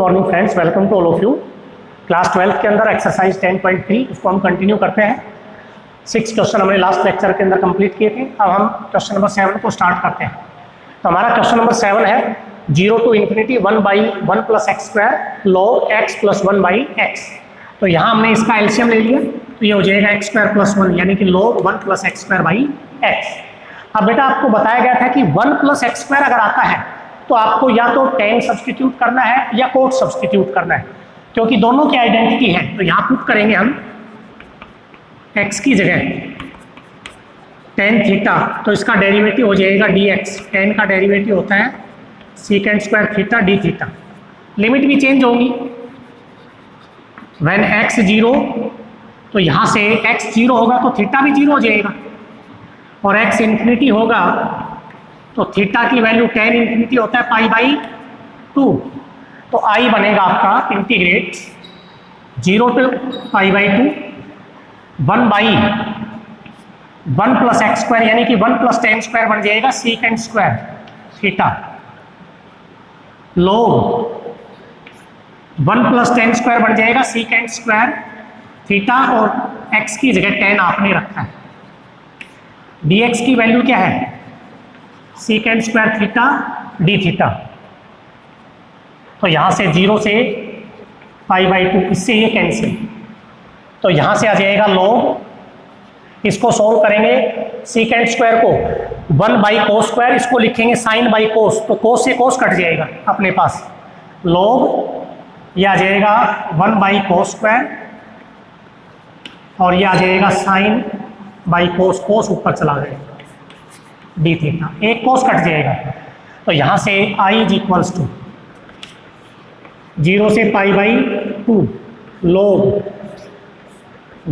Morning friends, welcome to all of you. Class 12 के अंदर exercise 10.3 उसको हम कंटिन्यू करते हैं। 6 क्वेश्चन हमने लास्ट लेक्चर के अंदर कंप्लीट किए थे। अब हम क्वेश्चन नंबर 7 को स्टार्ट करते हैं। तो हमारा क्वेश्चन नंबर 7 है 0 to ∞ 1/1 + x² log x + 1/x। तो यहाँ हमने इसका एलसीएम ले लिया, तो ये हो जाएगा x² + 1 यानी कि log 1 + x²/x। अब बेटा आपको बताया गया था कि 1 + x² अगर आता है तो आपको या तो tan सब्सटीट्यूट करना है या cot सब्सटीट्यूट करना है, क्योंकि दोनों की आइडेंटिटी है। तो यहाँ पुट करेंगे हम x की जगह tan थीटा, तो इसका डेरिवेटिव हो जाएगा dx। tan का डेरिवेटिव होता है sec² theta d theta. Limit भी चेंज होगी। व्हेन x 0, तो यहाँ से x 0 होगा तो थीटा भी 0 हो जाएगा, और x ∞ होगा तो थीटा की वैल्यू tan ∞ होता है π/2। तो I बनेगा आपका इंटीग्रेट 0 to π/2 1/1 + x² यानी कि 1 + tan² बन जाएगा sec² थीटा log 1 + tan² बन जाएगा sec² थीटा, और x की जगह tan आपने रखा है। dx की वैल्यू क्या है sec² थीटा d थीटा। तो यहाँ से 0 से π/2, इससे ये कैंसिल, तो यहाँ से आ जाएगा log। इसको सॉल्व करेंगे sec² को 1/cos², इसको लिखेंगे sin/cos, तो cos से cos कट जाएगा अपने पास। log ये आ जाएगा 1/cos², और ये आ जाएगा sin/cos, cos ऊपर चला जाएगा d थीटा, एक cos कट जाएगा। तो यहाँ से I = 0 से π/2 log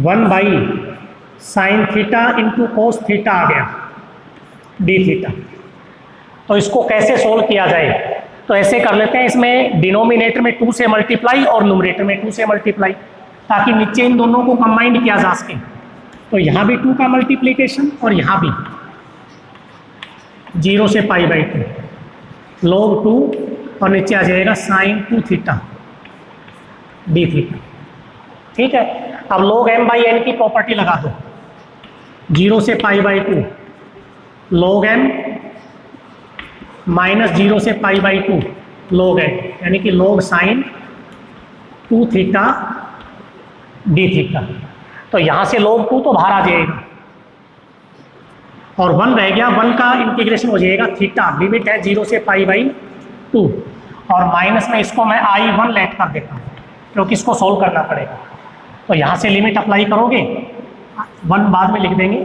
1/sin theta × cos theta आ गया d थीटा। तो इसको कैसे सोल्व किया जाए, तो ऐसे कर लेते हैं, इसमें डिनोमिनेटर में 2 से मल्टीप्लाई और न्यूमरेटर में 2 से मल्टीप्लाई, ताकि नीचे इन दोनों को कंबाइंड किया जा सके। तो यहाँ भी 2 का मल्टीप्लीकेशन और यहाँ भी 0 से π/2 log 2, और नीचे आ जाएगा sin 2 थीटा d थीटा। ठीक है, अब log m/n की प्रॉपर्टी लगा दो। 0 से π/2 log m -0 से π/2 log n, यानी कि log sin 2 theta d theta. तो यहाँ से log 2 तो बाहर आ जाएगा, और 1 रह गया। 1 का इंटीग्रेशन हो जाएगा थीटा, लिमिट है 0 से π/2, और माइनस में इसको मैं I1 लेट कर देता हूँ, क्योंकि इसको सोल्व करना पड़ेगा। तो यहाँ से लिमिट अप्लाई करोगे, 1 बाद में लिख देंगे,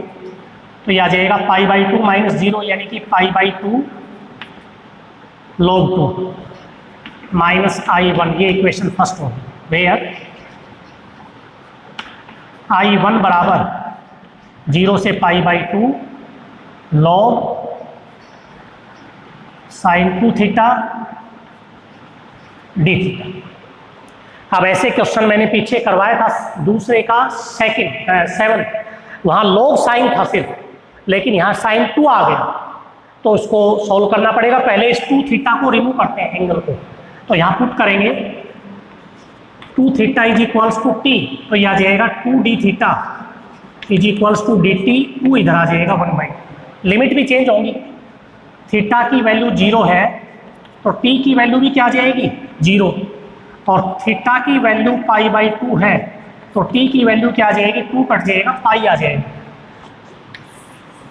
तो ये आ जाएगा π/2 -0 यानी कि π/2 log 2 माइनस I1। ये इक्वेशन फर्स्ट होगी, वेयर I1 बराबर 0 से π/2 log sin 2 theta d theta. अब ऐसे क्वेश्चन मैंने पीछे करवाया था, दूसरे का 7, वहाँ log sin था सिर्फ, लेकिन यहाँ sin 2 आ गया, तो इसको सॉल्व करना पड़ेगा। पहले इस 2 थीटा को रिमूव करते हैं, एंगल को। तो यहाँ पुट करेंगे 2 थीटा = t, तो यह आ जाएगा 2d थीटा = dt। 2 इधर आ जाएगा 1/2। लिमिट भी चेंज होंगी। थीटा की वैल्यू 0 है तो t की वैल्यू भी क्या आ जाएगी 0, और थीटा की वैल्यू π/2 है तो t की वैल्यू क्या आ जाएगी 2 कट जाएगा, पाई आ जाएगी।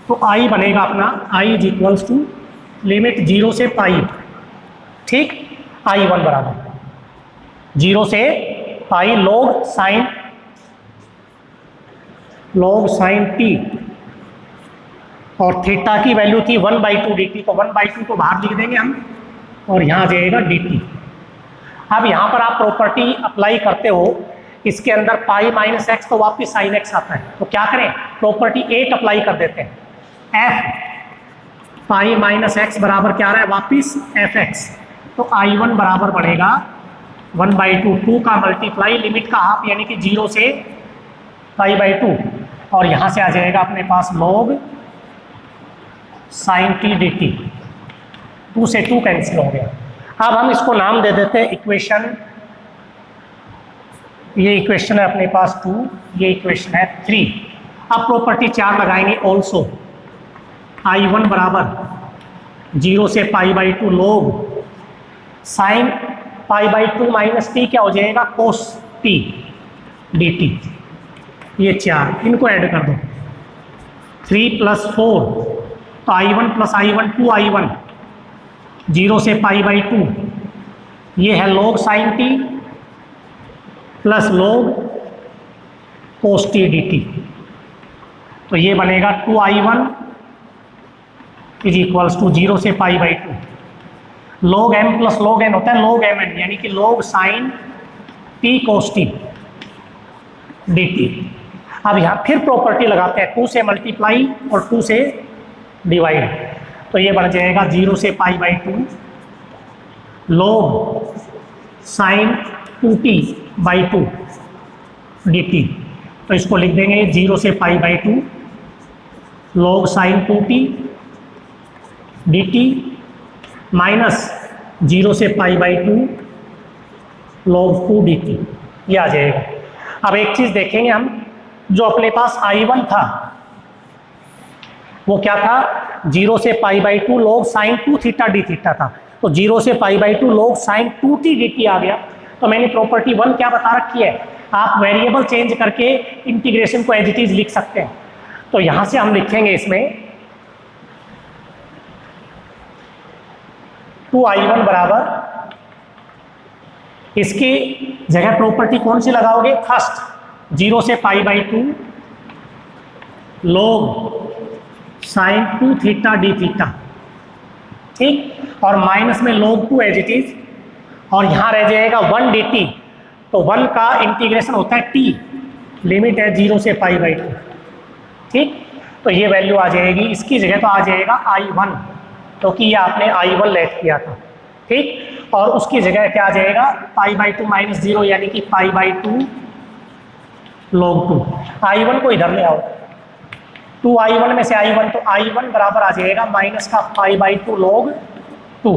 तो I बनेगा अपना I = लिमिट 0 से पाई। ठीक, I1 बराबर 0 से पाई log sin t, और थीटा की वैल्यू थी 1/2 dt, तो 1/2 को बाहर लिख देंगे हम, और यहाँ आ जाएगा dt। अब यहाँ पर आप प्रॉपर्टी अप्लाई करते हो, इसके अंदर π - x तो वापस sin x आता है। तो क्या करें, प्रॉपर्टी 8 अप्लाई कर देते हैं। f π - x बराबर क्या आ रहा है, वापिस fx। तो I1 बराबर बढ़ेगा 1/2, 2 का मल्टीप्लाई, लिमिट का हाफ यानी कि 0 से π/2, और यहाँ से आ जाएगा अपने पास log sin t dt। 2 से 2 कैंसिल हो गया। अब हम इसको नाम दे देते हैं इक्वेशन, ये इक्वेशन है अपने पास 2, ये इक्वेशन है 3। अब प्रॉपर्टी 4 लगाएंगे ऑल्सो I1 बराबर 0 से π/2 log साइन π/2 माइनस टी क्या हो जाएगा कोस टी dt। ये 4 इनको ऐड कर दो, 3 + 4 तो I1 + I1 2I1 0 से π/2, ये है log sine T plus log cos T dt। तो ये बनेगा 2I1 = 0 से π/2 log m + log n होता है log mn, यानी कि log साइन t कोस टी dt। अब यहाँ फिर प्रॉपर्टी लगाते हैं 2 से मल्टीप्लाई और 2 से डिवाइड, तो ये बन जाएगा 0 से π/2 log साइन 2t/2 dt। तो इसको लिख देंगे 0 से π/2 log sign 2t dt minus 0 से π/2 log 2 dt, ये आ जाएगा। अब एक चीज़ देखेंगे हम, जो अपने पास I1 था वो क्या था 0 से π/2 log sine 2 theta d theta था, तो 0 से π/2 log साइन 2t dt आ गया। तो मैंने प्रॉपर्टी 1 क्या बता रखी है, आप वेरिएबल चेंज करके इंटीग्रेशन को एज इट इज लिख सकते हैं। तो यहां से हम लिखेंगे इसमें 2I1 बराबर, इसकी जगह प्रॉपर्टी कौन सी लगाओगे, फर्स्ट 0 से π/2 log sine 2 theta d theta, ठीक, और माइनस में log 2 एज इट इज, और यहाँ रह जाएगा 1 dt। तो 1 का इंटीग्रेशन होता है t, लिमिट है 0 से π/2, ठीक। तो ये वैल्यू आ जाएगी, इसकी जगह तो आ जाएगा I1, क्योंकि ये आपने I1 लेट किया था, ठीक, और उसकी जगह क्या आ जाएगा π/2 - 0, यानी कि π/2 log 2। I1 को इधर ले आओ, 2I1 में से I1, तो I1 बराबर आ जाएगा माइनस का π/2 log 2।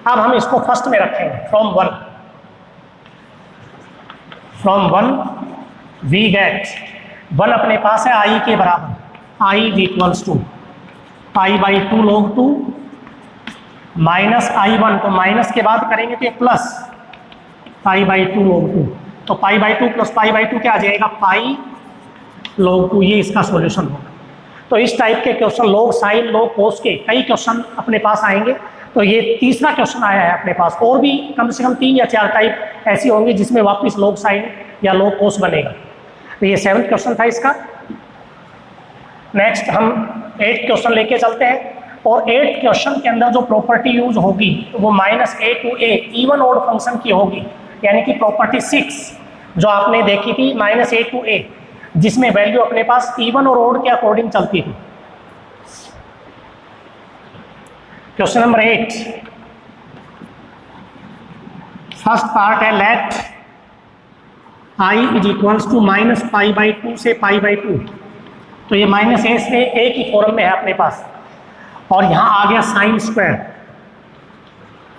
अब हम इसको फर्स्ट में रखेंगे, फ्रॉम 1 वी गेट 1 अपने पास है I के बराबर, I = π/2 log 2 माइनस I1, तो माइनस के बाद करेंगे तो ये प्लस π/2 log 2, तो π/2 + π/2 क्या आ जाएगा पाई log 2, ये इसका सॉल्यूशन होगा। तो इस टाइप के क्वेश्चन log साइन log कोस के कई क्वेश्चन अपने पास आएंगे। तो ये तीसरा क्वेश्चन आया है अपने पास, और भी कम से कम 3 या 4 टाइप ऐसी होंगी जिसमें वापस log साइन या log कोस बनेगा। तो ये 7th क्वेश्चन था इसका। नेक्स्ट हम 8th क्वेश्चन लेके चलते हैं, और 8th क्वेश्चन के अंदर जो प्रॉपर्टी यूज होगी वो -a to a even odd function की होगी, यानी कि प्रॉपर्टी 6 जो आपने देखी थी -a to a, जिसमें वैल्यू अपने पास इवन और ऑड के अकॉर्डिंग चलती थी। क्वेश्चन नंबर 8, फर्स्ट पार्ट है लेट I = -π/2 से π/2, तो ये -a से a की फॉर्म में है अपने पास, और यहाँ आ गया साइन स्क्वायर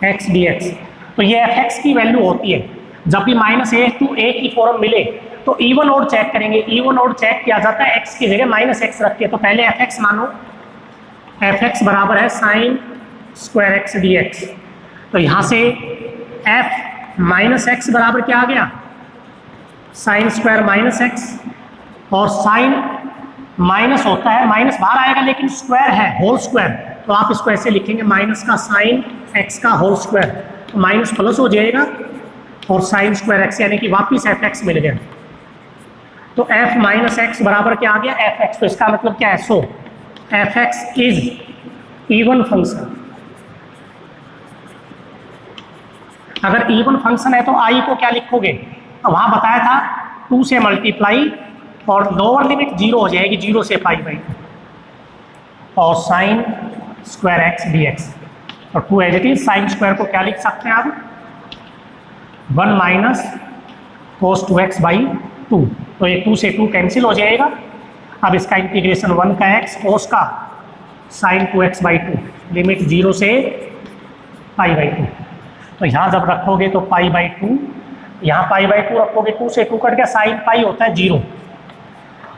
x dx। तो ये fx की वैल्यू होती है, जब भी -a to a की फॉर्म मिले तो इवन ऑड चेक करेंगे। इवन ऑड चेक किया जाता है x की जगह -x रख के, तो पहले fx मानो, fx बराबर है साइन स्क्वायर x dx। तो यहाँ से f -x बराबर क्या आ गया साइन स्क्वायर -x, और साइन माइनस होता है, माइनस बाहर आएगा लेकिन स्क्वायर है होल स्क्वायर, तो आप इसको ऐसे लिखेंगे माइनस का साइन x का होल स्क्वायर, तो माइनस प्लस हो जाएगा और साइन स्क्वायर x, यानी कि वापिस fx मिल गया। तो f -x बराबर क्या आ गया fx, तो इसका मतलब क्या है, सो fx इज इवन फंक्शन। अगर इवन फंक्शन है तो I को क्या लिखोगे, तो वहां बताया था 2 से मल्टीप्लाई और लोअर लिमिट 0 हो जाएगी 0 से π/2, और साइन स्क्वायर x dx, और 2 as it is. Sine square को क्या लिख सकते हैं आप 1 - cos 2x/2, तो ये 2 से 2 कैंसिल हो जाएगा। अब इसका इंटीग्रेशन 1 का x cos का साइन 2x/2, लिमिट 0 से π/2। तो यहाँ जब रखोगे तो π/2, यहाँ π/2 रखोगे, 2 से 2 कट गया, साइन पाई होता है 0,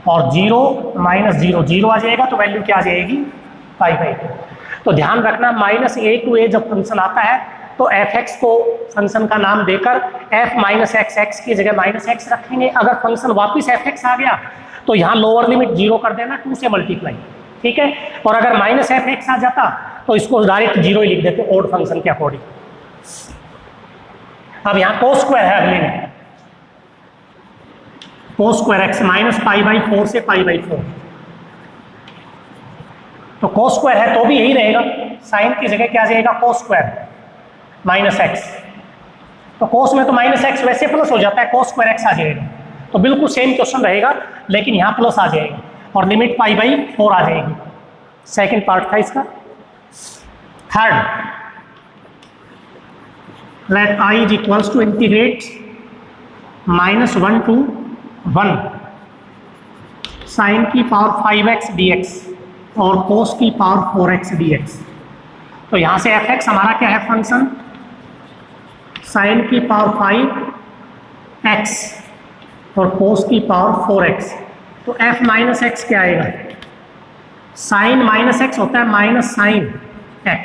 और 0 - 0 0 आ जाएगा, तो वैल्यू क्या आ जाएगी π/2। तो ध्यान रखना -a to a जब फंक्शन आता है तो f(x) को फंक्शन का नाम देकर f - x की जगह -x रखेंगे। अगर फंक्शन वापस f(x) आ गया तो यहाँ लोअर लिमिट 0 कर देना, 2 से मल्टीप्लाई, ठीक है। और अगर -f(x) आ जाता तो इसको डायरेक्ट 0 ही लिख देते ओड फंक्शन के अकॉर्डिंग। अब यहाँ cos स्क्वायर है अगले में, cos स्क्वायर x -π/4 से π/4, तो cos स्क्वायर है तो भी यही रहेगा, साइन की जगह क्या आ जाएगा cos स्क्वायर -x, तो cos में तो -x वैसे प्लस हो जाता है, cos स्क्वायर x आ जाएगा, तो बिल्कुल सेम क्वेश्चन रहेगा, लेकिन यहाँ प्लस आ जाएगा और लिमिट π/4 आ जाएगी। सेकंड पार्ट था इसका। Third, let I is equals to integrate -1 to 1 sin की पावर 5x dx और cos की पावर 4x dx। तो यहाँ से f(x) हमारा क्या है फंक्शन, sin की पावर 5x और cos की पावर 4x, तो f - x क्या आएगा, sin -x होता है माइनस साइन x,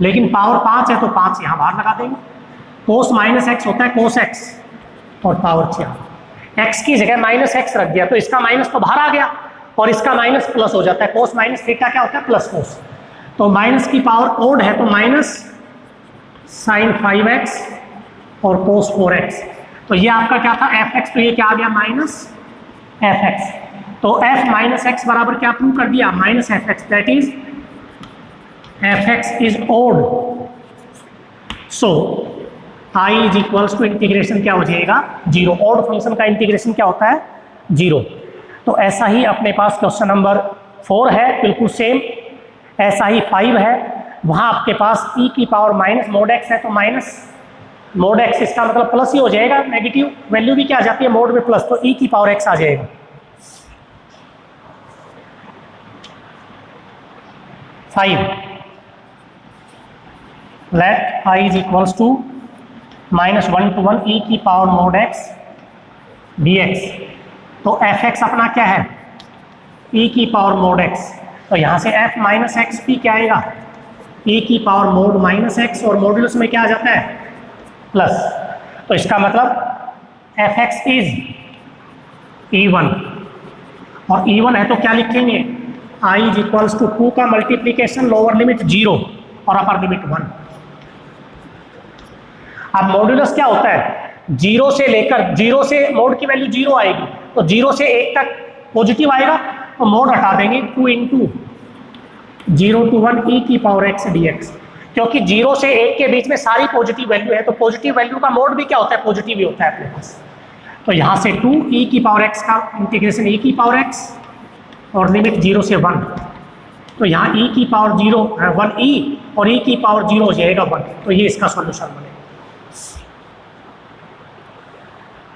लेकिन पावर 5 है तो 5 यहाँ बाहर लगा देंगे, cos -x होता है cos x और पावर 6, x की जगह -x रख दिया तो इसका माइनस तो बाहर आ गया और इसका माइनस प्लस हो जाता है, cos - थीटा क्या होता है प्लस cos, तो माइनस की पावर ओड है तो माइनस साइन 5x और cos 4x, तो ये आपका क्या था f(x), तो ये क्या आ गया -f(x), तो f - x बराबर क्या प्रूव कर दिया -f(x), that is f(x) is odd, so I is equals to integration क्या हो जाएगा 0, odd फंक्शन का इंटीग्रेशन क्या होता है 0। तो ऐसा ही अपने पास क्वेश्चन नंबर 4 है, बिल्कुल सेम, ऐसा ही 5 है, वहाँ आपके पास e की पावर -mod(x) है, तो -mod(x) इसका मतलब प्लस ही हो जाएगा, नेगेटिव वैल्यू भी क्या आ जाती है मोड में प्लस, तो e की पावर x आ जाएगा। 5, let I is equals to -1 to 1 e की पावर mod x dx, तो f(x) अपना क्या है e की पावर mod x, तो यहाँ से f - x भी क्या आएगा e की पावर mod -x, और मॉड्यूलस में क्या आ जाता है प्लस, तो इसका मतलब f(x) इज e1, और e1 है तो क्या लिखेंगे I is equals to 2 का मल्टीप्लीकेशन, लोअर लिमिट 0 और अपर लिमिट 1। अब मॉड्यूलस क्या होता है, 0 से लेकर 0 से मोड की वैल्यू 0 आएगी, तो 0 से 1 तक पॉजिटिव आएगा तो मोड हटा देंगे, 2 × 0 to 1 e की पावर x dx, क्योंकि 0 से 1 के बीच में सारी पॉजिटिव वैल्यू है, तो पॉजिटिव वैल्यू का मोड भी क्या होता है पॉजिटिव ही होता है अपने पास। तो यहाँ से 2 e की पावर x का इंटीग्रेशन e की पावर x और लिमिट 0 से 1, तो यहाँ e की पावर 0 1e और e की पावर 0 हो जाएगा 1, तो ये इसका सॉल्यूशन बनेगा।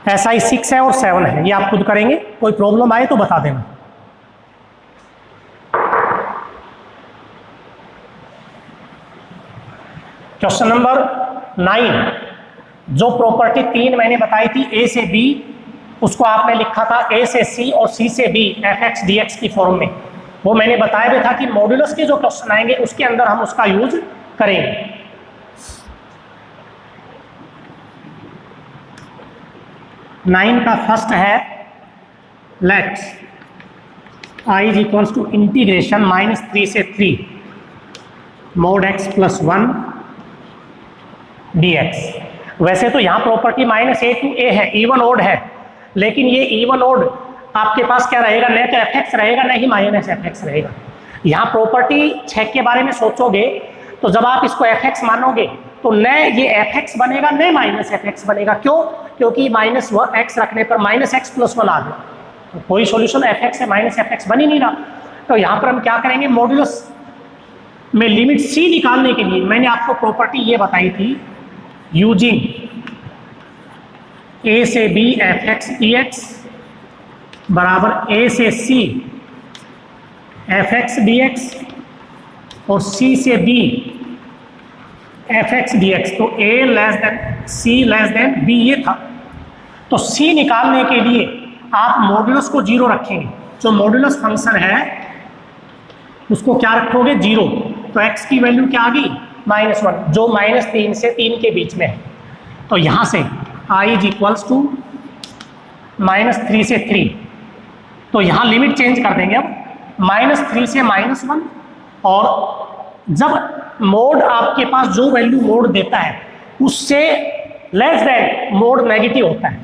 ऐसा ही 6 है और 7 है, ये आप खुद करेंगे, कोई प्रॉब्लम आए तो बता देना। क्वेश्चन नंबर 9, जो प्रॉपर्टी 3 मैंने बताई थी a से b, उसको आपने लिखा था a से c और c से b f(x) dx की फॉर्म में, वो मैंने बताया भी था कि मॉड्यूलस के जो क्वेश्चन आएंगे उसके अंदर हम उसका यूज करेंगे। नाइन का फर्स्ट है, let I is equals to integration -3 से 3 mod x + 1 dx। वैसे तो यहाँ प्रॉपर्टी -a to a है, इवन ओड है, लेकिन ये इवन ओड आपके पास क्या रहेगा, न तो f(x) रहेगा न ही -f(x) रहेगा। यहाँ प्रॉपर्टी 6 के बारे में सोचोगे तो जब आप इसको f(x) मानोगे तो न ये f(x) बनेगा न -f(x) बनेगा। क्यों? क्योंकि -x रखने पर -x + 1 आ गया, तो कोई सॉल्यूशन f(x) से -f(x) बन ही नहीं रहा। तो यहाँ पर हम क्या करेंगे, मॉड्यूलस में लिमिट c निकालने के लिए मैंने आपको प्रॉपर्टी ये बताई थी, यूजिंग a से b f(x) dx बराबर a से c f(x) dx और c से b F x D x, तो ए लेस देन सी लेस देन बी ये था। तो सी निकालने के लिए आप मॉड्यूलस को 0 रखेंगे, जो मॉड्यूलस फंक्शन है उसको क्या रखोगे 0, तो x की वैल्यू क्या आ गई -1, जो -3 से 3 के बीच में है। तो यहाँ से i इज इक्वल्स टू -3 से 3, तो यहाँ लिमिट चेंज कर देंगे अब -3 से -1, और जब मोड आपके पास जो वैल्यू मोड देता है उससे लेस देन मोड नेगेटिव होता है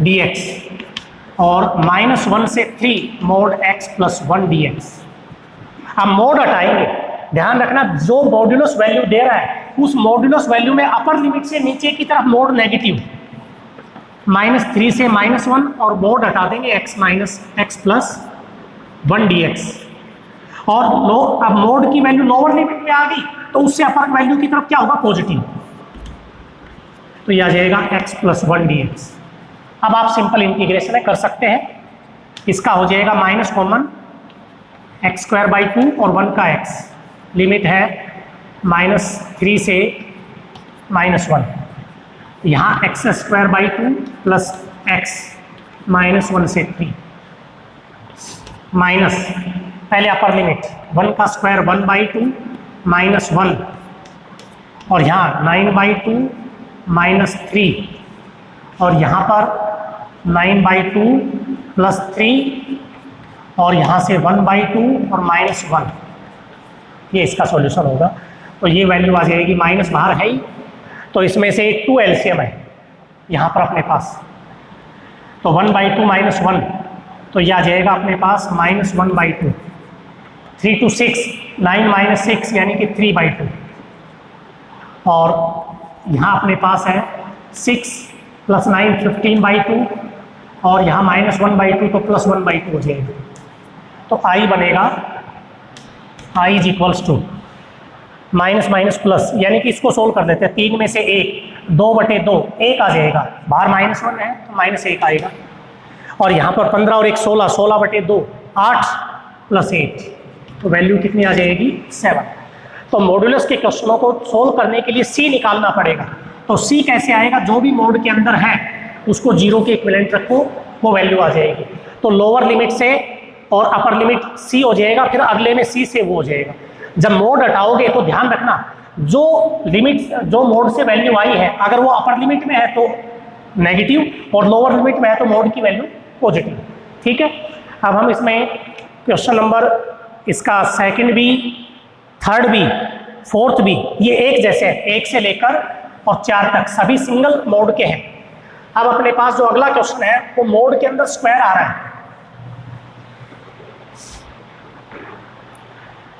dx, और -1 से 3 मोड x प्लस 1 dx। अब मोड हटाएंगे, ध्यान रखना जो मॉड्यूलस वैल्यू दे रहा है उस मॉड्यूलस वैल्यू में अपर लिमिट से नीचे की तरफ मोड नेगेटिव, -3 से -1, और मोड हटा देंगे x minus x plus 1 dx। और अब मोड की वैल्यू लोअर लिमिट में आ गई तो उससे अपर वैल्यू की तरफ क्या होगा पॉजिटिव, तो यह आ जाएगा x प्लस 1 dx। अब आप सिंपल इंटीग्रेशन कर सकते हैं, इसका हो जाएगा माइनस कॉमन x² 2 और 1 का x, लिमिट है -3 से -1, यहाँ x² 2 प्लस x -1 से 3 माइनस पहले अपर लिमिट 1 का स्क्वायर 1/2 -1, और यहाँ 9/2 -3, और यहाँ पर 9/2 प्लस 3, और यहाँ से 1/2 और -1, ये इसका सॉल्यूशन होगा। तो ये वैल्यू आ जाएगी, माइनस बाहर है ही, तो इसमें से 2 एलसीएम है यहाँ पर अपने पास, तो 1/2 -1, तो ये आ जाएगा अपने पास -1/2, 3 to 6 9 - 6 यानी कि 3/2, और यहाँ अपने पास है 6 + 9 15/2, और यहाँ -1/2 तो +1/2 हो जाएगा। तो i बनेगा i is equals to minus minus plus, यानी कि इसको सोल्व कर देते हैं, 3 में से 1 2/2 1 आ जाएगा, बाहर -1 है तो -1 आएगा, और यहाँ पर 15 और 1 16 16/2 8 + 8, तो वैल्यू कितनी आ जाएगी 7। तो मॉड्यूलस के क्वेश्चनों को सोल्व करने के लिए c निकालना पड़ेगा। तो c कैसे आएगा, जो भी मोड के अंदर है उसको 0 के इक्विवेलेंट रखो, वो वैल्यू आ जाएगी। तो लोअर लिमिट से और अपर लिमिट c हो जाएगा, फिर अगले में c से वो हो जाएगा। जब मोड हटाओगे तो ध्यान रखना जो लिमिट जो मोड से वैल्यू आई है अगर वो अपर लिमिट में है तो नेगेटिव और लोअर लिमिट में है तो मोड की वैल्यू पॉजिटिव। ठीक है, अब हम इसमें क्वेश्चन नंबर इसका सेकंड भी, थर्ड भी, फोर्थ भी, ये एक जैसे है, 1 से लेकर और 4 तक सभी सिंगल मोड के हैं। अब अपने पास जो अगला क्वेश्चन है वो मोड के अंदर स्क्वायर आ रहा है।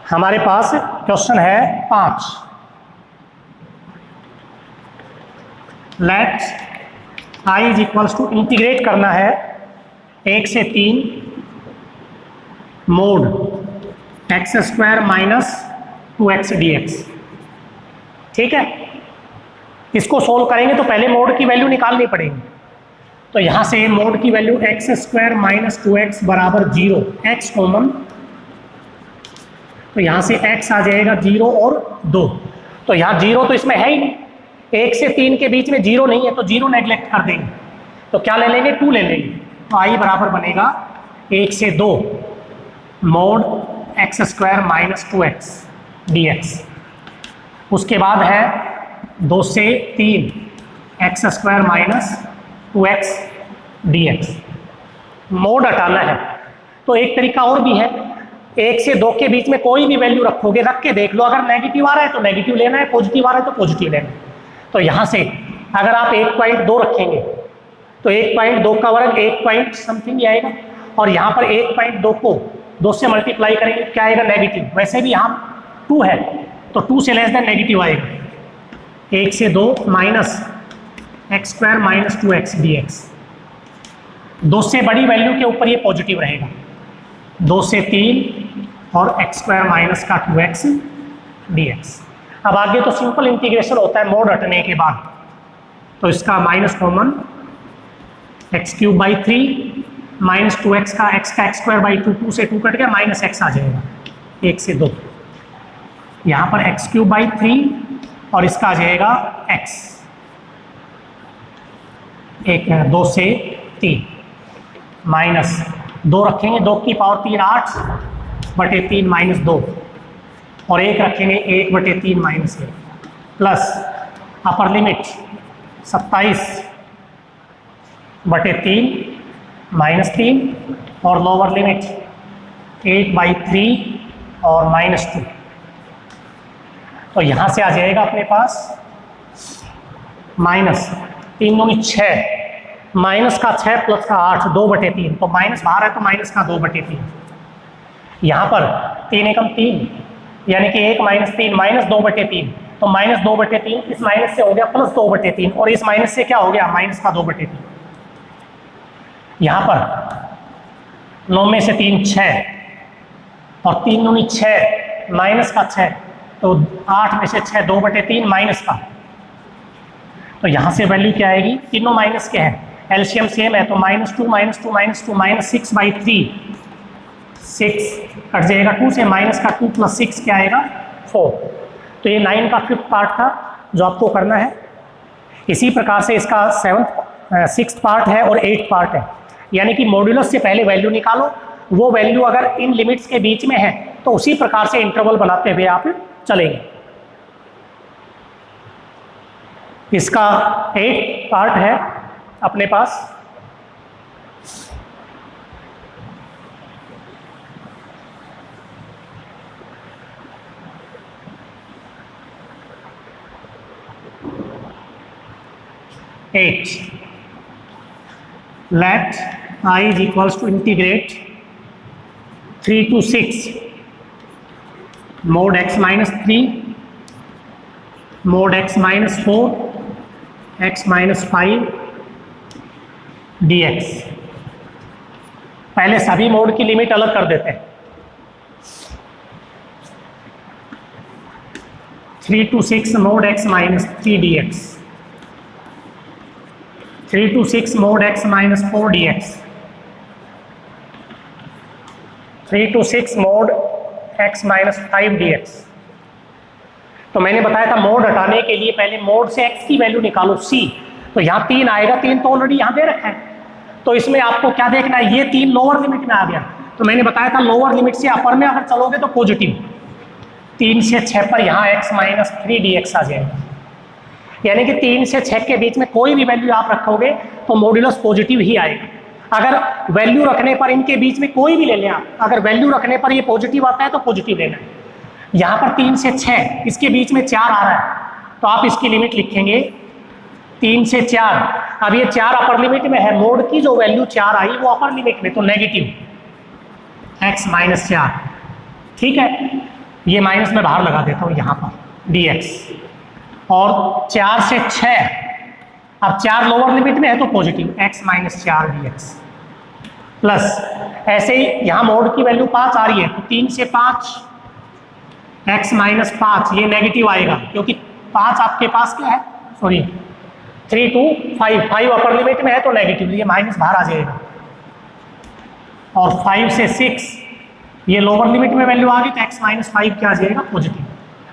हमारे पास क्वेश्चन है 5, let i is equals to, integrate करना है 1 से 3 मोड x² - 2x dx। ठीक है, इसको सोल्व करेंगे तो पहले मोड की वैल्यू निकालनी पड़ेगी। तो यहाँ से मोड की वैल्यू x² - 2x बराबर 0, x कॉमन, तो यहाँ से x आ जाएगा 0 और 2, तो यहाँ 0 तो इसमें है ही नहीं, 1 से 3 के बीच में 0 नहीं है तो 0 नेग्लेक्ट कर देंगे, तो क्या ले लेंगे 2 ले लेंगे। तो i बराबर बनेगा 1 से 2 मोड x² - 2x dx। उसके बाद है 2 से 3 x² - 2x dx। मोड हटाना है तो एक तरीका और भी है, 1 से 2 के बीच में कोई भी वैल्यू रखोगे, रख के देख लो, अगर नेगेटिव आ रहा है तो नेगेटिव लेना है, पॉजिटिव आ रहा है तो पॉजिटिव लेना है। तो यहाँ से अगर आप 1.2 रखेंगे तो 1.2 का वर्ग 1 पॉइंट समथिंग ही आएगा, और यहाँ पर 1.2 को 2 से मल्टीप्लाई करेंगे क्या आएगा नेगेटिव। वैसे भी यहाँ 2 है तो 2 से लेस देन नेगेटिव आएगा, 1 से 2 माइनस x² - 2x dx। 2 से बड़ी वैल्यू के ऊपर ये पॉजिटिव रहेगा, 2 से 3 और x² - 2x dx। अब आगे तो सिंपल इंटीग्रेशन होता है मोड हटने के बाद, तो इसका माइनस कॉमन x³ - 2x का x² 2 2 से 2 कट गया, -x आ जाएगा 1 से 2। यहाँ पर x³/3 और इसका आ जाएगा x, 2 से 3 माइनस 2 रखेंगे, 2 की पावर 3 8/3 माइनस 2 और 1 रखेंगे 1/3 minus 1 plus upper limit 27/3 minus 3 और लोअर लिमिट 8/3 और माइनस 2। तो यहाँ से आ जाएगा अपने पास माइनस 3 दूनी 6, माइनस का 6 प्लस का 8 2/3, तो माइनस बाहर है तो माइनस का 2/3। यहाँ पर 3 एकम 3 यानी कि 1 माइनस 3 माइनस 2/3, तो माइनस 2/3 इस माइनस से हो गया प्लस 2/3 और इस माइनस से क्या हो गया माइनस का 2/3। यहाँ पर 9 में से 3 6 और 3 दूनी 6 माइनस का 6, तो 8 में से 6 2/3 माइनस का, तो यहाँ से वैल्यू क्या आएगी, तीनों माइनस के हैं, एलसीएम सेम है तो -2 -2 -2 -6/3, 6 कट जाएगा 2 से, माइनस का 2 प्लस 6 क्या आएगा 4। तो ये 9 का 5th पार्ट था जो आपको करना है। इसी प्रकार से इसका 6th पार्ट है और 8th पार्ट है, यानी कि मॉड्यूलस से पहले वैल्यू निकालो, वो वैल्यू अगर इन लिमिट्स के बीच में है तो उसी प्रकार से इंटरवल बनाते हुए आप चलेंगे। इसका 8th पार्ट है अपने पास, let I is equals to integrate 3 to 6 mod x minus 3 mod x minus 4 x minus 5 dx। पहले सभी मोड की लिमिट अलग कर देते हैं। 3 to 6 mod x minus 3 dx, 3 to 6 mod x minus 4 dx, 3 to 6 mod x minus 5 dx। तो मैंने बताया था मोड हटाने के लिए पहले मोड से x की वैल्यू निकालो c, तो यहाँ 3 आएगा, 3 तो ऑलरेडी यहाँ दे रखा है, तो इसमें आपको क्या देखना है, ये 3 लोअर लिमिट में आ गया। तो मैंने बताया था लोअर लिमिट से अपर में अगर चलोगे तो पॉजिटिव, 3 से 6 पर यहाँ x माइनस 3 dx आ जाएगा, यानी कि 3 से 6 के बीच में कोई भी वैल्यू आप रखोगे तो मॉड्यूलस पॉजिटिव ही आएगा। अगर वैल्यू रखने पर इनके बीच में कोई भी ले लें आप, अगर वैल्यू रखने पर ये पॉजिटिव आता है तो पॉजिटिव लेना है। यहाँ पर 3 से 6 इसके बीच में 4 आ रहा है, तो आप इसकी लिमिट लिखेंगे 3 से 4। अब ये 4 अपर लिमिट में है, मोड की जो वैल्यू 4 आई वो अपर लिमिट में, तो नेगेटिव x माइनस 4, ठीक है। ये माइनस में बाहर लगा देता हूँ यहाँ पर dx, और 4 से 6, अब 4 लोअर लिमिट में है तो positive x minus 4 dx, plus ऐसे ही यहाँ मोड की वैल्यू 5 आ रही है तो 3 से 5 x माइनस 5, ये नेगेटिव आएगा क्योंकि 5 आपके पास क्या है, सॉरी 3 to 5, 5 अपर लिमिट में है तो नेगेटिव, ये माइनस बाहर आ जाएगा। और 5 से 6 ये लोअर लिमिट में वैल्यू आ गई तो x माइनस 5 क्या आ जाएगा पॉजिटिव।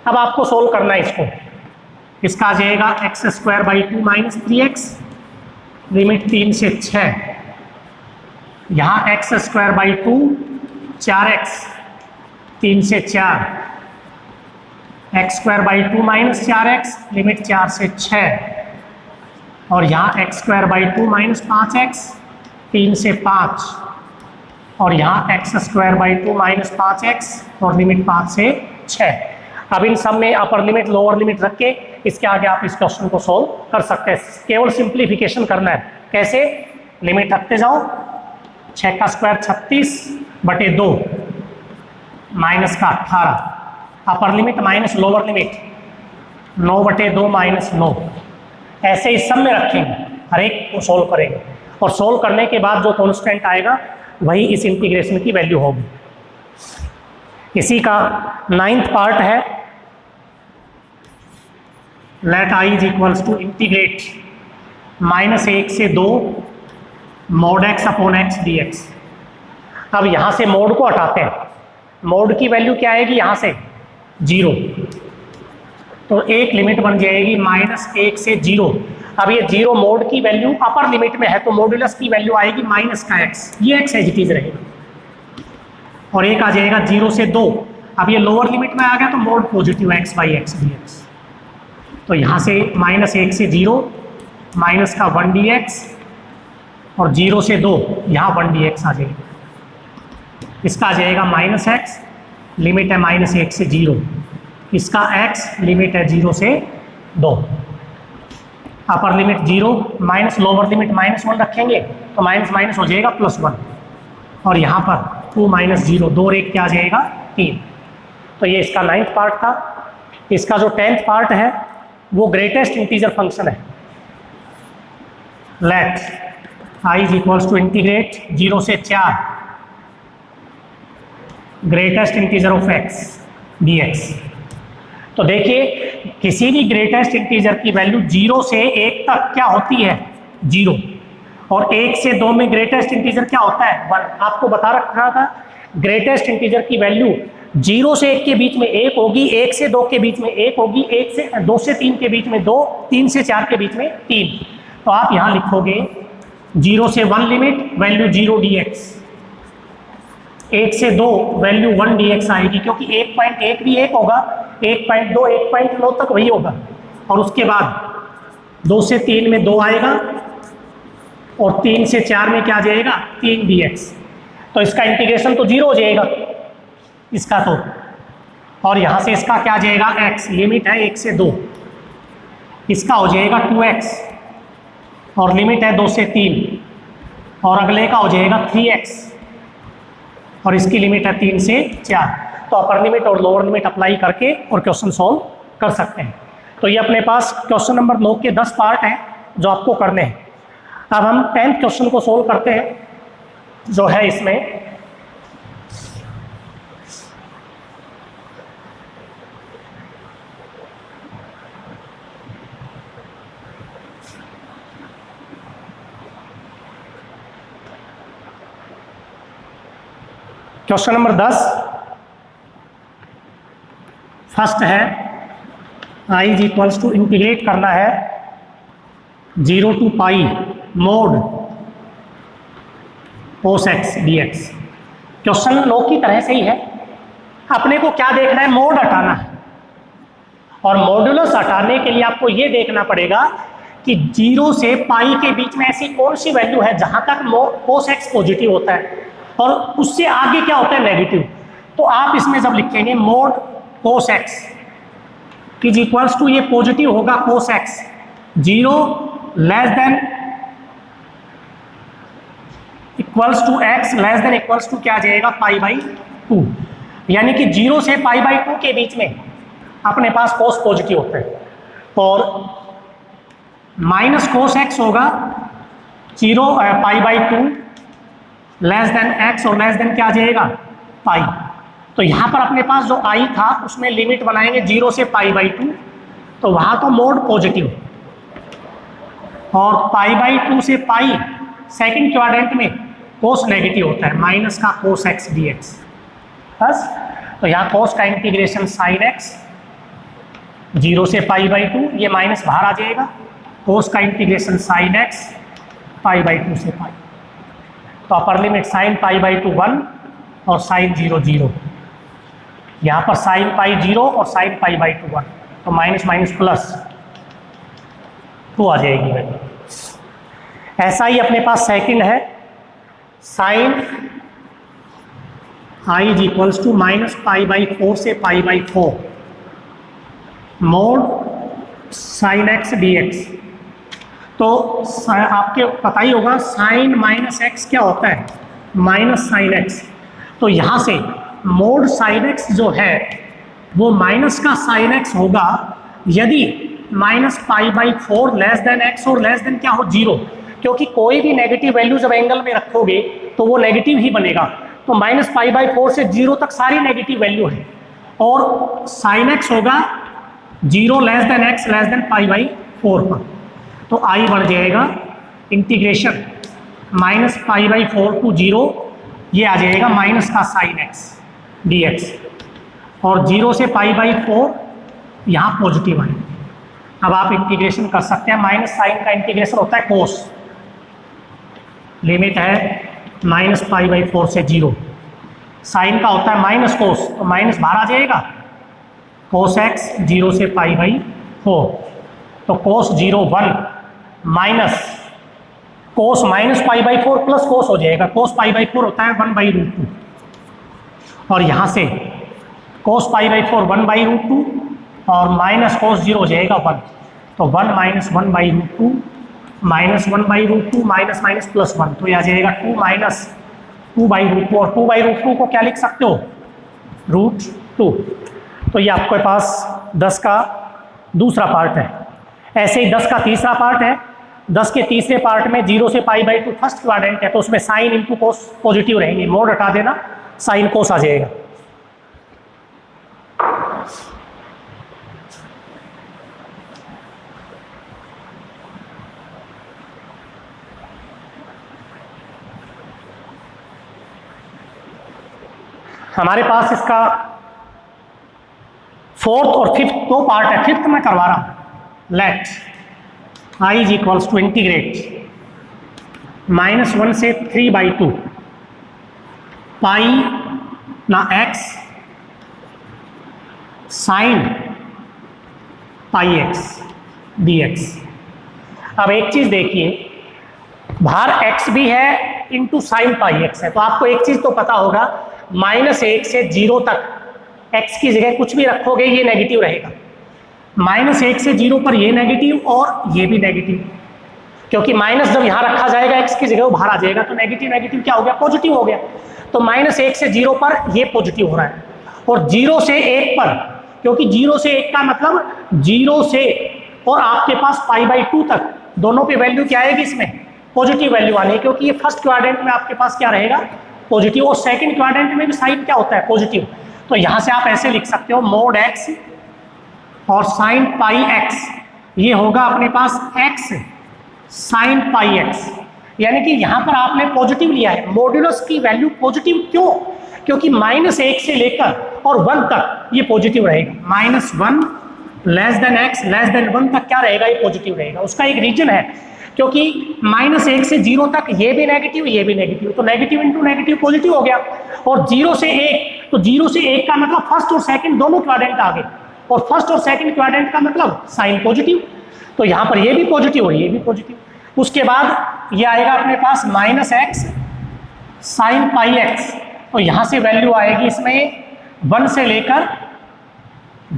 अब आपको सोल्व करना है इसको, इसका आ जाएगा x²/2 माइनस 3x, लिमिट 3 से 6, यहाँ x²/2 4x, 3 से 4, x²/2 माइनस 4x, लिमिट 4 से 6, और यहाँ x²/2 माइनस 5x, 3 से 5, और यहाँ x²/2 माइनस 5x और लिमिट 5 से 6। अब इन सब में अपर लिमिट लोअर लिमिट रख के इसके आगे आप इस क्वेश्चन को सोल्व कर सकते हैं। केवल सिंप्लीफिकेशन करना है। कैसे? लिमिट रखते जाओ, 6 का स्क्वायर 36/2 माइनस का 18, upper limit minus lower limit 9/2 minus 9। ऐसे इस सब में रखेंगे, हर एक को सोल्व करेंगे, और सोल्व करने के बाद जो कॉन्स्टेंट आएगा वही इस इंटीग्रेशन की वैल्यू होगी। इसी का 9th पार्ट है, let I is equals to integrate -1 से 2 mod x upon x dx। अब यहाँ से मोड को हटाते हैं, मोड की वैल्यू क्या आएगी, यहाँ से 0, तो एक लिमिट बन जाएगी -1 से 0। अब ये 0 मोड की वैल्यू अपर लिमिट में है तो मॉड्यूलस की वैल्यू आएगी -x, ये x एज इट इज रहेगा, और एक आ जाएगा 0 से 2। अब ये लोअर लिमिट में आ गया तो mode positive x by x dx। तो यहाँ से -1 से 0 माइनस का 1 dx और 0 से 2 यहाँ 1 dx आ जाएगा। इसका आ जाएगा -x, लिमिट है -1 से 0, इसका x लिमिट है 0 से 2। Upper limit 0 minus lower limit -1 रखेंगे तो माइनस माइनस हो जाएगा +1, और यहाँ पर 2 - 0 2 रेख क्या आ जाएगा 3। तो ये इसका 9th पार्ट था। इसका जो 10th पार्ट है वो ग्रेटेस्ट इंटीजर फंक्शन है। Let i is equals to integrate 0 से 4 greatest integer of x dx। तो देखिए किसी भी ग्रेटेस्ट इंटीजर की वैल्यू 0 से 1 तक क्या होती है 0, और 1 से 2 में ग्रेटेस्ट इंटीजर क्या होता है 1। आपको बता रखा था ग्रेटेस्ट इंटीजर की वैल्यू 0 से 1 के बीच में 1 होगी, 1 से 2 के बीच में 1 होगी, 2 से 3 के बीच में 2, 3 से 4 के बीच में 3। तो आप यहाँ लिखोगे 0 से 1 लिमिट वैल्यू 0 dx, 1 से 2 वैल्यू 1 dx आएगी, क्योंकि 1.1 भी 1 होगा, 1.2 1.9 तक वही होगा, और उसके बाद 2 से 3 में 2 आएगा, और 3 से 4 में क्या आ जाएगा 3 dx। तो इसका इंटीग्रेशन तो 0 हो जाएगा इसका तो, और यहाँ से इसका क्या आ जाएगा x, लिमिट है 1 से 2, इसका हो जाएगा 2x, और लिमिट है 2 से 3, और अगले का हो जाएगा 3x, और इसकी लिमिट है 3 से 4। तो अपर लिमिट और लोअर लिमिट अप्लाई करके और क्वेश्चन सॉल्व कर सकते हैं। तो ये अपने पास क्वेश्चन नंबर 9 के 10 पार्ट हैं जो आपको करने हैं। अब हम 10th क्वेश्चन को सोल्व करते हैं, जो है इसमें क्वेश्चन नंबर 10 फर्स्ट है i is equals to integrate करना है 0 to pi mod cos x dx। Question 9 की तरह से ही है, अपने को क्या देखना है मोड हटाना है, और मॉड्यूलस हटाने के लिए आपको ये देखना पड़ेगा कि 0 से पाई के बीच में ऐसी कौन सी वैल्यू है जहां तक cos x पॉजिटिव होता है और उससे आगे क्या होता है नेगेटिव। तो आप इसमें जब लिखेंगे mod cos x is equals to, ये पॉजिटिव होगा cos x 0 less than equals to x less than equals to क्या आ जाएगा π/2, यानी कि 0 से π/2 के बीच में अपने पास cos पॉजिटिव होता है, और माइनस cos x होगा 0 π/2 लेस देन x, और लेस देन क्या आ जाएगा पाई। तो यहाँ पर अपने पास जो i था उसमें लिमिट बनाएंगे 0 से π/2, तो वहाँ तो मोड पॉजिटिव, और π/2 से पाई सेकंड क्वाड्रेंट में cos नेगेटिव होता है, माइनस का cos x dx बस। तो यहाँ cos का इंटीग्रेशन sin x 0 से π/2, ये माइनस बाहर आ जाएगा, cos का इंटीग्रेशन sin x π/2 से पाई। तो अपर लिमिट sin π/2 1 और sin 0 0, यहाँ पर sin पाई 0 और sin π/2 1, तो माइनस माइनस प्लस 2 आ जाएगी वैल्यू। ऐसा ही अपने पास सेकंड है sin i is equals to -π/4 से π/4 मोड sin x dx। तो आपके पता ही होगा साइन -x क्या होता है -sin x। तो यहाँ से मोड sin x जो है वो माइनस का sin x होगा यदि -π/4 लेस देन x और लेस देन क्या हो 0, क्योंकि कोई भी नेगेटिव वैल्यू जब एंगल में रखोगे तो वो नेगेटिव ही बनेगा। तो -π/4 से 0 तक सारी नेगेटिव वैल्यू है, और sin x होगा 0 less than x less than π/4 पर। तो i बढ़ जाएगा इंटीग्रेशन -π/4 टू 0, ये आ जाएगा माइनस का sin x dx। और 0 से π/4 यहाँ पॉजिटिव आए। अब आप इंटीग्रेशन कर सकते हैं, माइनस साइन का इंटीग्रेशन होता है कोस, लिमिट है -π/4 से 0, साइन का होता है माइनस कोस, तो माइनस बाहर आ जाएगा, कोस x 0 से π/4, तो कोस 0 1 माइनस कोस -π/4 प्लस कोस हो जाएगा, कोस π/4 होता है 1/√2, और यहाँ से कोस π/4 1/√2 और माइनस कोस 0 हो जाएगा 1, तो 1 minus 1/√2 minus 1/√2 minus minus plus 1, तो यह आ जाएगा 2 माइनस 2/√2, और 2/√2 को क्या लिख सकते हो, √2। तो ये आपके पास 10 का दूसरा पार्ट है। ऐसे ही 10 का तीसरा पार्ट है। 10 के तीसरे पार्ट में 0 से π/2 फर्स्ट क्वाड्रेंट है, तो उसमें साइन इंटू कोस पॉजिटिव रहेंगे, मोड हटा देना, साइन कोस आ जाएगा। हमारे पास इसका फोर्थ और फिफ्थ दो पार्ट है। फिफ्थ में करवा रहा हूं, let i is equals to integrate -1 से 3/2 पाई ना x साइन πx dx। अब एक चीज देखिए, बाहर x भी है इंटू साइन πx है, तो आपको एक चीज तो पता होगा, -1 से 0 तक x की जगह कुछ भी रखोगे ये नेगेटिव रहेगा। -1 से 0 पर ये नेगेटिव और ये भी नेगेटिव, क्योंकि माइनस जब यहाँ रखा जाएगा x की जगह वो बाहर आ जाएगा, तो नेगेटिव नेगेटिव क्या हो गया, पॉजिटिव हो गया। तो -1 से 0 पर ये पॉजिटिव हो रहा है, और 0 से 1 पर, क्योंकि 0 से 1 का मतलब 0 से और आपके पास π/2 तक दोनों पे वैल्यू क्या आएगी, इसमें पॉजिटिव वैल्यू आनी है, क्योंकि ये फर्स्ट क्वाड्रेंट में आपके पास क्या रहेगा, पॉजिटिव, और सेकंड क्वाड्रेंट में भी साइन क्या होता है, पॉजिटिव। तो यहां से आप ऐसे लिख सकते हो, मोड x और साइन πx, ये होगा अपने पास x साइन πx, यानी कि यहां पर आपने पॉजिटिव लिया है। मॉड्यूलस की वैल्यू पॉजिटिव क्यों, क्योंकि -1 से लेकर और 1 तक ये पॉजिटिव रहेगा। -1 less than x less then 1 तक क्या रहेगा, ये पॉजिटिव रहेगा। उसका एक रीजन है, क्योंकि -1 से 0 तक ये भी नेगेटिव ये भी नेगेटिव, तो नेगेटिव इंटू नेगेटिव पॉजिटिव हो गया। और 0 से 1, तो 0 से 1 का मतलब फर्स्ट और सेकंड दोनों क्वाड्रेंट आ गए, और फर्स्ट और सेकंड क्वाड्रेंट का मतलब साइन पॉजिटिव, तो यहाँ पर ये भी पॉजिटिव और ये भी पॉजिटिव। उसके बाद ये आएगा अपने पास -x साइन πx, तो यहाँ से वैल्यू आएगी इसमें 1 से लेकर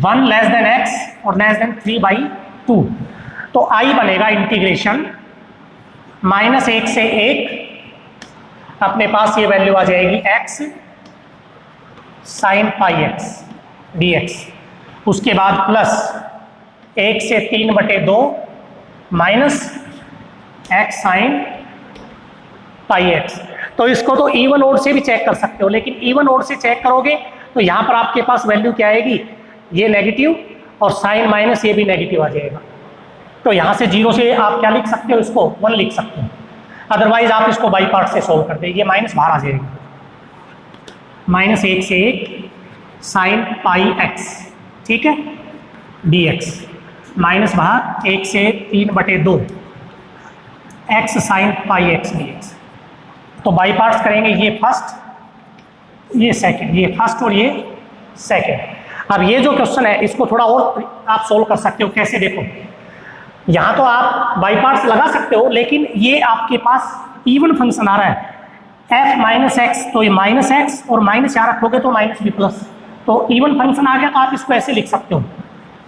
1 लेस देन x और लेस देन 3/2, तो i बनेगा इंटीग्रेशन -1 से 1, अपने पास ये वैल्यू आ जाएगी x साइन πx dx। उसके बाद प्लस 1 से 3/2 माइनस x साइन πx। तो इसको तो इवन ओड से भी चेक कर सकते हो, लेकिन इवन ओड से चेक करोगे तो यहाँ पर आपके पास वैल्यू क्या आएगी, ये नेगेटिव और साइन माइनस ये भी नेगेटिव आ जाएगा। तो यहाँ से 0 से आप क्या लिख सकते हो, इसको 1 लिख सकते हो। अदरवाइज आप इसको बाई पार्ट से सोल्व कर दे, ये माइनस बाहर आ जाएगा, -1 से 1 साइन πx, ठीक है, dx, माइनस बाहर 1 से 3/2 x साइन πx dx। तो बाई पार्ट्स करेंगे, ये फर्स्ट ये सेकंड, ये फर्स्ट और ये सेकंड। अब ये जो क्वेश्चन है इसको थोड़ा और आप सोल्व कर सकते हो। कैसे, देखो यहाँ तो आप बाई पार्ट्स लगा सकते हो, लेकिन ये आपके पास इवन फंक्शन आ रहा है f माइनस एक्स, तो ये -x और माइनस यहाँ रखोगे तो -b प्लस, तो इवन फंक्शन आ गया। तो आप इसको ऐसे लिख सकते हो,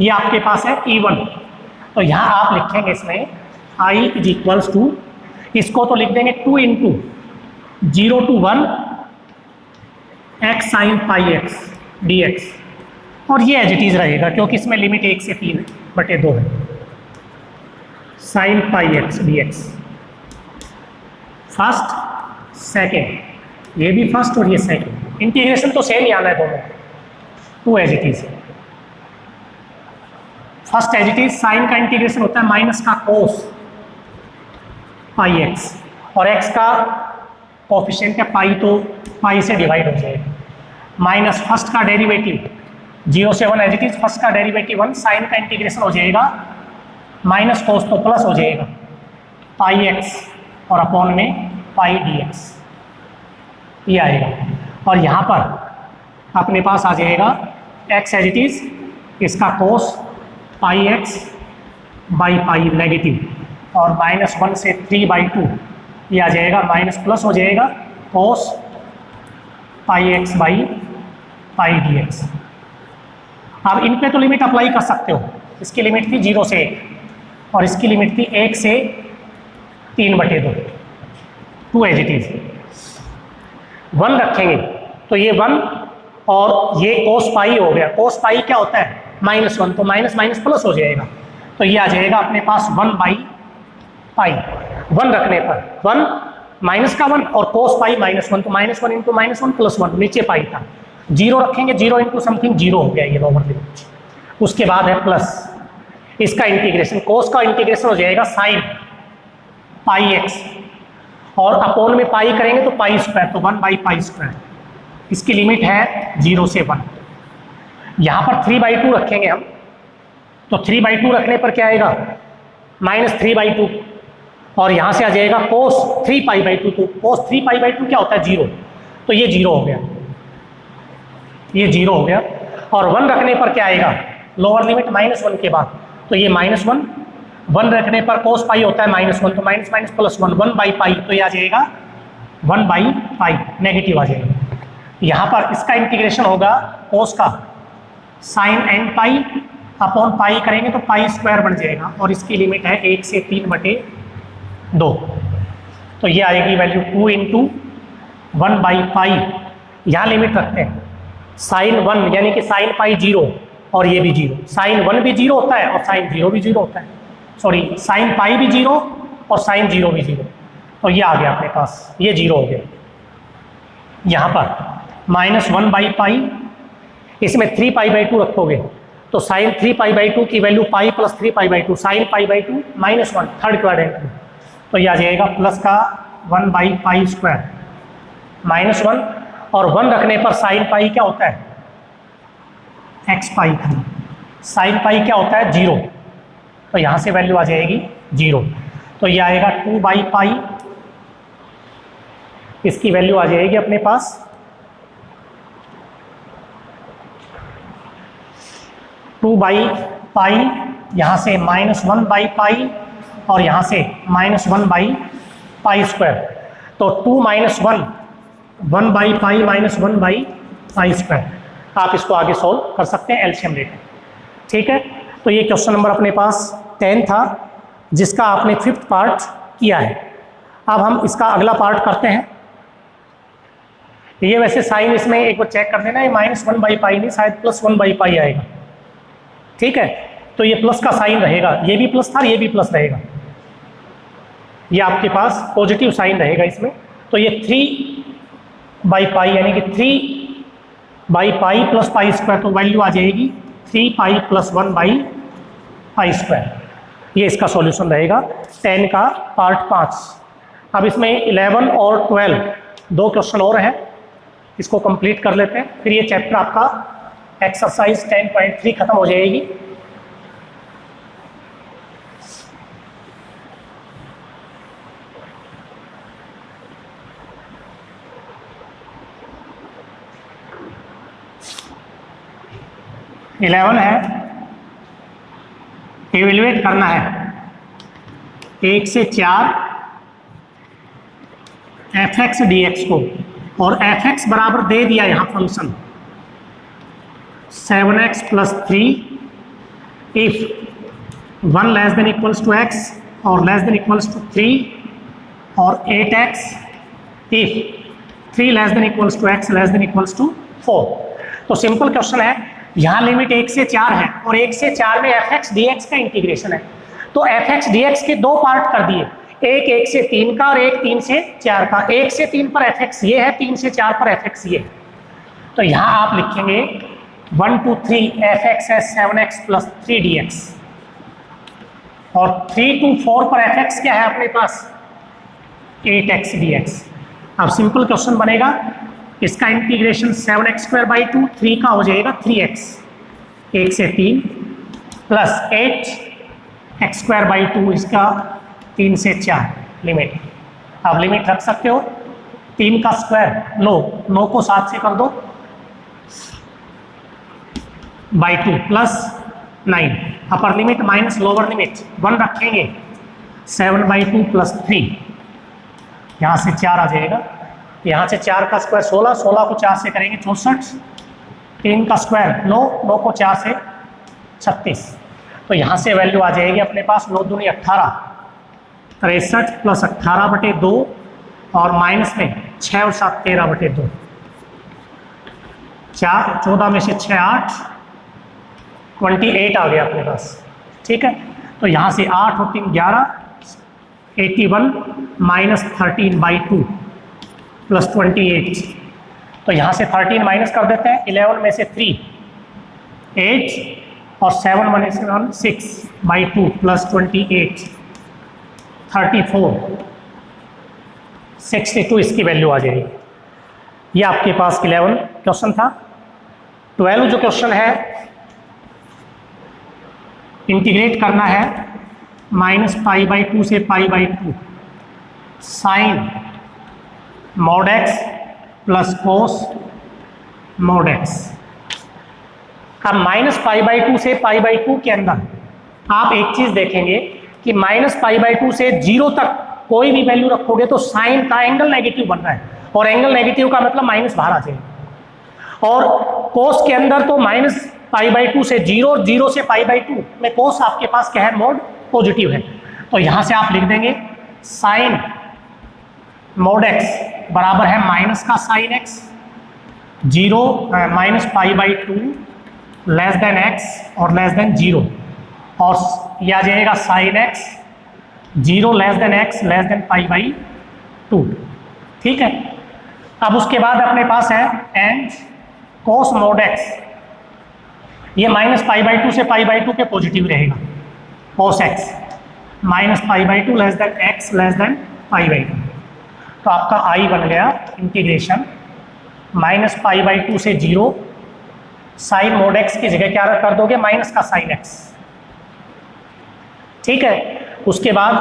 ये आपके पास है इवन। तो यहाँ आप लिखेंगे इसमें i इज इक्वल्स टू, इसको तो लिख देंगे 2 into 0 to 1 x sine πx dx, और ये एज इट इज रहेगा क्योंकि इसमें लिमिट 1 से 3/2 है, sign πx dx। First second, ये भी फर्स्ट और ये सेकेंड, इंटीग्रेशन तो सेम ही आना है दोनों, 2 as it is. First as it is, sine का इंटीग्रेशन होता है माइनस का कोस πx, और x का कोफिशिएंट है पाई, तो पाई से डिवाइड हो जाएगा, माइनस फर्स्ट का डेरिवेटिव 0 से 1 एज इट इज, फर्स्ट का डेरिवेटिव 1, साइन का इंटीग्रेशन हो जाएगा माइनस कोस तो प्लस हो जाएगा पाई एक्स और अपॉन में पाई डी एक्स, ये आएगा। और यहाँ पर अपने पास आ जाएगा एक्स एज इट इज, इसका कोस pi x by pi negative और -1 से 3/2 ये आ जाएगा माइनस प्लस हो जाएगा cos pi x by pi d x. अब इन पे तो लिमिट अप्लाई कर सकते हो, इसकी लिमिट थी 0 से 1 और इसकी लिमिट थी 1 से 3/2, 2 एज इट इज। 1 रखेंगे तो ये 1 और ये कोस पाई हो गया, कोस पाई क्या होता है -1, तो माइनस माइनस प्लस हो जाएगा, तो ये आ जाएगा अपने पास 1/पाई। 1 रखने पर 1 माइनस का 1 और कोस पाई -1, तो -1 इंटू -1 प्लस 1, नीचे पाई था। 0 रखेंगे, 0 इंटू समथिंग 0 हो गया ये लोअर लिमिट। उसके बाद है प्लस, इसका इंटीग्रेशन, कोस का इंटीग्रेशन हो जाएगा साइन पाई एक्स और अपोन में पाई करेंगे तो पाई स्क्वायर, तो 1/पाई²। इसकी लिमिट है 0 से 1। यहाँ पर 3/2 रखेंगे हम, तो 3/2 रखने पर क्या आएगा -3/2 और यहाँ से आ जाएगा कोस 3π/2, तो कोस 3π/2 क्या होता है 0, तो ये 0 हो गया, ये 0 हो गया। और 1 रखने पर क्या आएगा लोअर लिमिट -1 के बाद, तो ये -1 रखने पर कोस पाई होता है -1, तो माइनस माइनस प्लस 1, 1/पाई, तो ये आ जाएगा 1/पाई नेगेटिव आ जाएगा। यहाँ पर इसका इंटीग्रेशन होगा कोस का sine n pi upon pi करेंगे तो पाई² बन जाएगा और इसकी लिमिट है 1 से 3/2, तो ये आएगी वैल्यू 2 इंटू 1/पाई। यहाँ लिमिट रखते हैं साइन 1 यानी कि साइन पाई 0 और ये भी 0, साइन 1 भी 0 होता है और साइन 0 भी 0 होता है, सॉरी साइन पाई भी 0 और साइन 0 भी 0, तो ये आ गया अपने पास, ये 0 हो गया। यहाँ पर -1/पाई, इसमें 3π/2 रखोगे तो साइन 3π/2 की value pi plus 3π/2, sine π/2 -1 third quadrant में, तो ये आ जाएगा प्लस का 1/पाई² -1 और 1 रखने पर साइन पाई क्या होता है x पाई था, साइन पाई क्या होता है 0, तो यहाँ से वैल्यू आ जाएगी 0, तो ये आएगा 2/पाई, इसकी वैल्यू आ जाएगी अपने पास 2/पाई, यहाँ से -1/पाई और यहाँ से -1/पाई², तो 2 - 1 1/पाई -1/पाई²। आप इसको आगे सॉल्व कर सकते हैं एलसीएम लेकर, ठीक है। तो ये क्वेश्चन नंबर अपने पास 10 था जिसका आपने 5th पार्ट किया है। अब हम इसका अगला पार्ट करते हैं। ये वैसे साइन इसमें एक बार चेक कर देना, ये -1/पाई नहीं शायद +1/पाई आएगा, ठीक है। तो ये प्लस का साइन रहेगा, ये भी प्लस था ये भी प्लस रहेगा, ये आपके पास पॉजिटिव साइन रहेगा इसमें। तो ये 3/पाई यानी कि 3/पाई प्लस पाई², तो वैल्यू आ जाएगी 3π + 1/पाई²। ये इसका सॉल्यूशन रहेगा 10 का पार्ट 5। अब इसमें 11 और 12 दो क्वेश्चन और हैं, इसको कंप्लीट कर लेते हैं, फिर ये चैप्टर आपका एक्सरसाइज 10.3 खत्म हो जाएगी। इलेवन है, इवेल्युएट करना है 1 से 4 fx dx को, और fx बराबर दे दिया यहाँ फंक्शन 7x + 3 इफ 1 < x और < 3 और 8x इफ 3 < x < 4। तो सिंपल क्वेश्चन है, यहाँ लिमिट 1 से 4 है और 1 से 4 में fx dx का इंटीग्रेशन है, तो fx dx के दो पार्ट कर दिए, एक 1 से 3 का और एक 3 से 4 का। 1 से 3 पर fx ये है, 3 से 4 पर fx ये है, तो यहाँ आप लिखेंगे 1 to 3 fx है 7x + 3 dx और 3 to 4 पर fx क्या है अपने पास 8x dx। अब सिंपल क्वेश्चन बनेगा, इसका इंटीग्रेशन 7x² / 2, 3 का हो जाएगा 3x 1 से 3 प्लस 8x²/2 इसका 3 से 4 लिमिट। अब लिमिट रख सकते हो 3 का स्क्वायर 9 को 7 से कर दो /2 plus 9 upper limit minus lower limit 1 रखेंगे 7/2 प्लस 3 यहाँ से 4 आ जाएगा। यहाँ से 4 का स्क्वायर 16 को 4 से करेंगे 64, 3 का स्क्वायर 9 को 4 से 36। तो यहाँ से वैल्यू आ जाएगी अपने पास 9 दूनी 18, 63 प्लस 18/2 और माइनस में 6 और 7 13/2, 4 14 में से 6 8 28 आ गया अपने पास। ठीक है, तो यहाँ से 8 और 3 11 81 माइनस 13/2 प्लस 28। तो यहाँ से 13 माइनस कर देते हैं, 11 में से 3 8 और 7 में से 1 6/2 प्लस 28 34 62 इसकी वैल्यू आ जाएगी। ये आपके पास 11 क्वेश्चन था। 12 जो क्वेश्चन है इंटीग्रेट करना है -π/2 से π/2 sine mod x plus cos mod x। अब -π/2 से π/2 के अंदर आप एक चीज देखेंगे कि -π/2 से 0 तक कोई भी वैल्यू रखोगे तो साइन का एंगल नेगेटिव बन रहा है, और एंगल नेगेटिव का मतलब माइनस बाहर आ जाएगा। और कोस के अंदर तो -π/2 से 0, 0 से π/2 में कोस आपके पास क्या है, मोड पॉजिटिव है। तो यहां से आप लिख देंगे साइन मोड x बराबर है माइनस का sine x, 0 -π/2 less than x और लेस देन 0, और यह आ जाएगा sine x 0 less than x less than π/2। ठीक है, अब उसके बाद अपने पास है एंड कोस मोड x, ये -π/2 से π/2 के पॉजिटिव रहेगा, cos x -π/2 less than x less than π/2। तो आपका i बन गया इंटीग्रेशन -π/2 से 0 साइन मोड x की जगह क्या कर दोगे, माइनस का साइन x। ठीक है, उसके बाद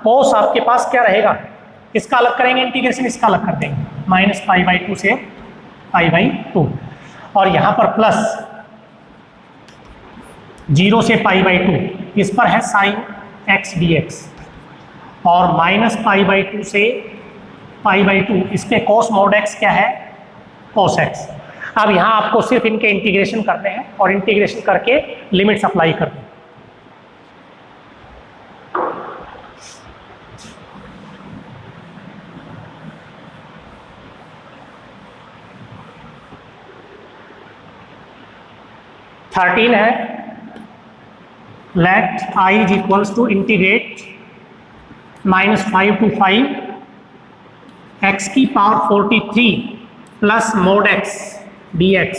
कोस आपके पास क्या रहेगा, इसका अलग करेंगे इंटीग्रेशन, इसका अलग कर देंगे -π/2 से π/2, और यहाँ पर प्लस 0 से π/2 इस पर है साइन x dx, और -π/2 से π/2 इस पे कोस मोड x क्या है, कोस x। अब यहाँ आपको सिर्फ इनके इंटीग्रेशन करने हैं और इंटीग्रेशन करके लिमिट्स अप्लाई कर दें। थर्टीन है, let i is equals to integrate -5 to 5 x की power 43 plus mod x dx।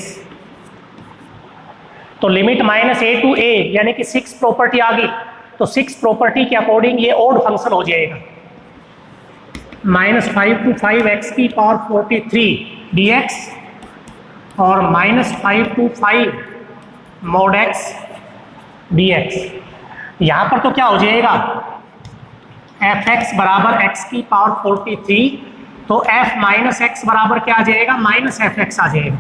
तो लिमिट -a to a यानी कि 6 प्रॉपर्टी आ गई, तो 6 प्रॉपर्टी के अकॉर्डिंग ये ओड फंक्शन हो जाएगा। -5 to 5 x की पावर 43 dx और -5 to 5 मोड x dx। यहाँ पर तो क्या हो जाएगा, fx बराबर x की पावर 43, तो f माइनस एक्स बराबर क्या आ जाएगा, -fx आ जाएगा।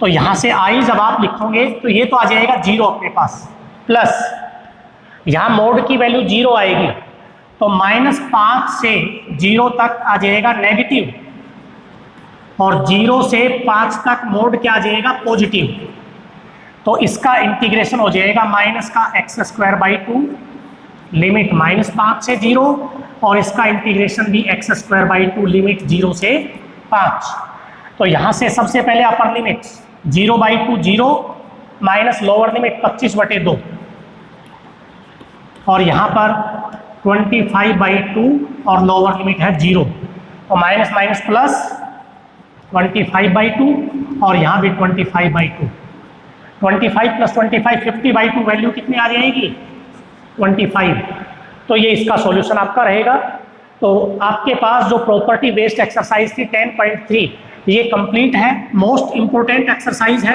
तो यहाँ से i जब आप लिखोगे तो ये तो आ जाएगा 0 अपने पास, प्लस यहाँ मोड की वैल्यू 0 आएगी, तो -5 से 0 तक आ जाएगा नेगेटिव, और 0 से 5 तक मोड क्या आ जाएगा, पॉजिटिव। तो इसका इंटीग्रेशन हो जाएगा माइनस का x²/2 लिमिट -5 से 0, और इसका इंटीग्रेशन भी x²/2 लिमिट 0 से 5। तो यहाँ से सबसे पहले upper limit 0/2 0 minus lower limit 25/2, और यहाँ पर 25/2 और लोअर लिमिट है 0, तो माइनस माइनस प्लस 25/2 और यहाँ भी 25/2। 25 प्लस 25 50/2 वैल्यू कितनी आ जाएगी, 25। तो ये इसका सॉल्यूशन आपका रहेगा। तो आपके पास जो प्रॉपर्टी बेस्ड एक्सरसाइज थी 10.3 ये कंप्लीट है, मोस्ट इंपॉर्टेंट एक्सरसाइज है।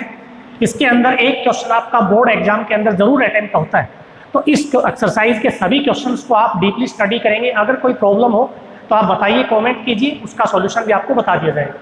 इसके अंदर एक क्वेश्चन आपका बोर्ड एग्जाम के अंदर जरूर अटेम्प्ट होता है। तो इस एक्सरसाइज के सभी क्वेश्चंस को आप डीपली स्टडी करेंगे। अगर कोई प्रॉब्लम हो तो आप बताइए, कमेंट कीजिए, उसका सॉल्यूशन भी आपको बता दिया जाएगा।